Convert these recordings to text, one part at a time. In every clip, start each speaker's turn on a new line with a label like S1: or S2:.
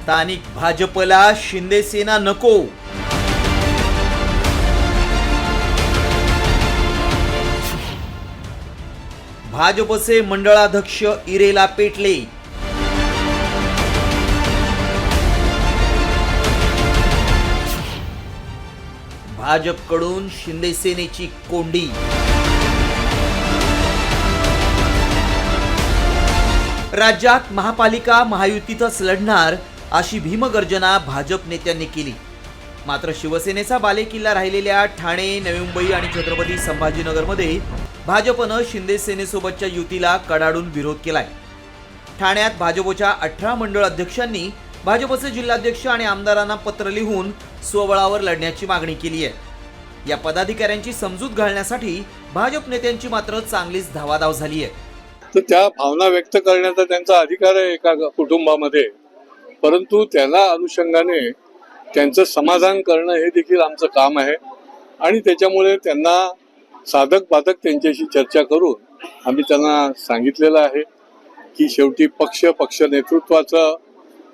S1: स्थानिक भाजपला शिंदे सेना नको. भाजपचे मंडळाध्यक्ष इरेला पेटले. भाजपकडून शिंदे सेनेची कोंडी. राज्यात महापालिका महायुतीतच लढणार अशी भीमगर्जना भाजप नेत्यांनी केली. मात्र शिवसेनेचा बालेकिल्ला राहिलेल्या ठाणे, नवी मुंबई आणि छत्रपती संभाजीनगरमध्ये भाजपनं शिंदे सेनेसोबतच्या युतीला कडाडून विरोध केलाय. ठाण्यात भाजपच्या 18 मंडळ अध्यक्षांनी भाजपचे जिल्हाध्यक्ष आणि आमदारांना पत्र लिहून स्वबळावर लढण्याची मागणी केली आहे. या पदाधिकाऱ्यांची समजूत घालण्यासाठी भाजप नेत्यांची मात्र चांगलीच धावाधाव झाली आहे.
S2: तर त्या भावना व्यक्त करण्याचा त्यांचा अधिकार आहे एका कुटुंबामध्ये, परंतु त्याला अनुषंगाने त्यांचं समाधान करणं हे देखील आमचं काम आहे. आणि त्याच्यामुळे त्यांना साधक बाधक त्यांच्याशी चर्चा करून आम्ही त्यांना सांगितलेलं आहे की शेवटी पक्ष नेतृत्वाचा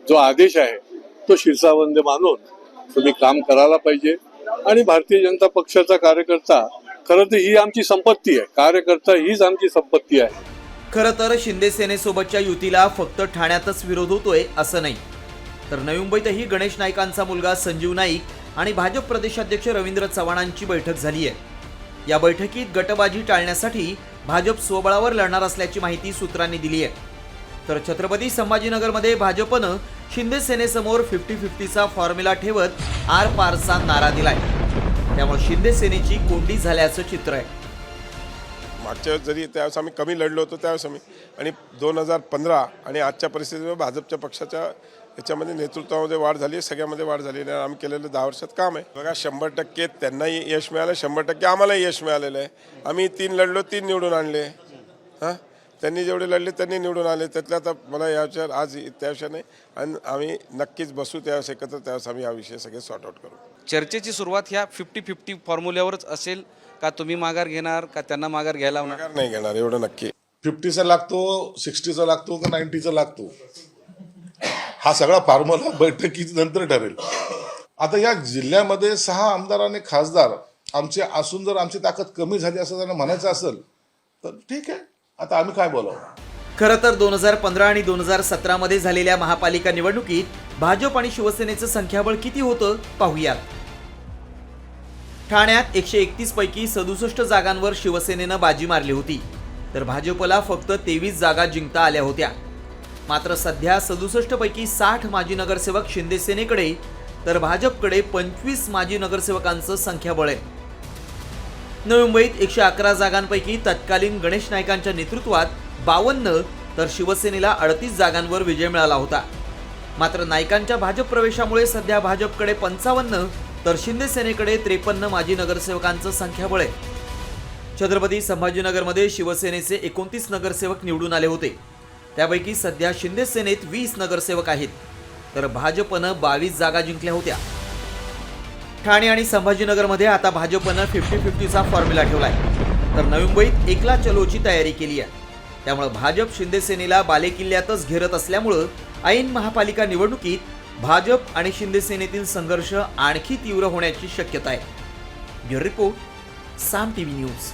S2: जो आदेश आहे तो शिरसावंद मानून तुम्ही काम करायला पाहिजे. आणि भारतीय जनता पक्षाचा कार्यकर्ता खरं तर ही आमची संपत्ती आहे. कार्यकर्ता हीच आमची संपत्ती आहे.
S1: खरं तर शिंदे सेनेसोबतच्या युतीला फक्त ठाण्यातच विरोध होतोय असं नाही, तर नवी मुंबईतही गणेश नाईकांचा मुलगा संजीव नाईक आणि भाजप प्रदेशाध्यक्ष रवींद्र चव्हाणांची बैठक झाली आहे. या बैठकीत गटबाजी टाळण्यासाठी भाजप स्वबळावर लढणार असल्याची माहिती सूत्रांनी दिली आहे. तर छत्रपती संभाजीनगरमध्ये भाजपनं शिंदे सेनेसमोर 50-50चा फॉर्म्युला ठेवत आर पारचा नारा दिलाय. त्यामुळे शिंदे सेनेची कोंडी झाल्याचं चित्र आहे.
S3: मागच्या वेळेस जरी त्यावेळेस आम्ही कमी लढलो होतो त्यावेळेस आम्ही, आणि 2015 आणि आजच्या परिस्थितीमध्ये भाजपच्या पक्षाच्या याच्यामध्ये नेतृत्वामध्ये वाढ झाली आहे, सगळ्यामध्ये वाढ झाली आहे. आम्ही केलेलं 10 वर्षात काम आहे. बघा 100% त्यांनाही यश मिळालं, 100% आम्हालाही यश मिळालेलं आहे. आम्ही 3 लढलो, 3 निवडून आणले. हां, त्यांनी जेवढे लढले त्यांनी निवडून आले. त्यातल्या आता मला याविषयावर आज त्या विषय नाही, आणि आम्ही नक्कीच बसू त्यावेळेस एकत्र, त्यावेळेस आम्ही हा विषय सगळे सॉर्ट आउट करू.
S4: चर्चेची सुरुवात ह्या 50-50 फॉर्म्युल्यावरच असेल का? तुम्ही माघार घेणार का त्यांना माघार घ्यायला होणार?
S3: माघार नाही घेणार, एवढं नक्की.
S5: 50चा लागतो, 60चा लागतो का 90चा लागतो, हा सगळा फॉर्म्युला बैठकीनंतर ठरेल. आता या जिल्ह्यामध्ये 6 आमदार आणि खासदार आमचे असून जर आमची ताकद कमी झाली असं त्यांना म्हणायचं असेल तर ठीक आहे, आता आम्ही काय बोलावं.
S1: खरं तर 2015 आणि 2017 मध्ये झालेल्या महापालिका निवडणुकीत भाजप आणि शिवसेनेचं संख्याबळ किती होतं पाहूयात. ठाण्यात 131 पैकी 67 जागांवर शिवसेनेनं बाजी मारली होती, तर भाजपला फक्त 23 जागा जिंकता आल्या होत्या. मात्र सध्या 67 पैकी 60 माजी नगरसेवक शिंदे सेनेकडे, तर भाजपकडे 25 माजी नगरसेवकांचं संख्याबळ आहे. नवी मुंबईत 111 जागांपैकी तत्कालीन गणेश नाईकांच्या नेतृत्वात 52, तर शिवसेनेला 38 जागांवर विजय मिळाला होता. मात्र नाईकांच्या भाजप प्रवेशामुळे सध्या भाजपकडे 55, तर शिंदे सेनेकडे 53 माजी नगरसेवकांचं संख्याबळ आहे. छत्रपती संभाजीनगरमध्ये शिवसेनेचे 29 नगरसेवक निवडून आले होते. त्यापैकी सध्या शिंदे सेनेत 20 नगरसेवक आहेत, तर भाजपनं 22 जागा जिंकल्या होत्या. ठाणे आणि संभाजीनगरमध्ये आता भाजपनं 50-50चा फॉर्म्युला ठेवलाय, तर नवी मुंबईत एकला चलोची तयारी केली आहे. त्यामुळे भाजप शिंदे सेनेला बालेकिल्ल्यातच घेरत असल्यामुळं ऐन महापालिका निवडणुकीत भाजप आणि शिंदे सेनेतील संघर्ष आणखी तीव्र होण्याची शक्यता आहे. ब्युरो रिपोर्ट, साम टीव्ही न्यूज.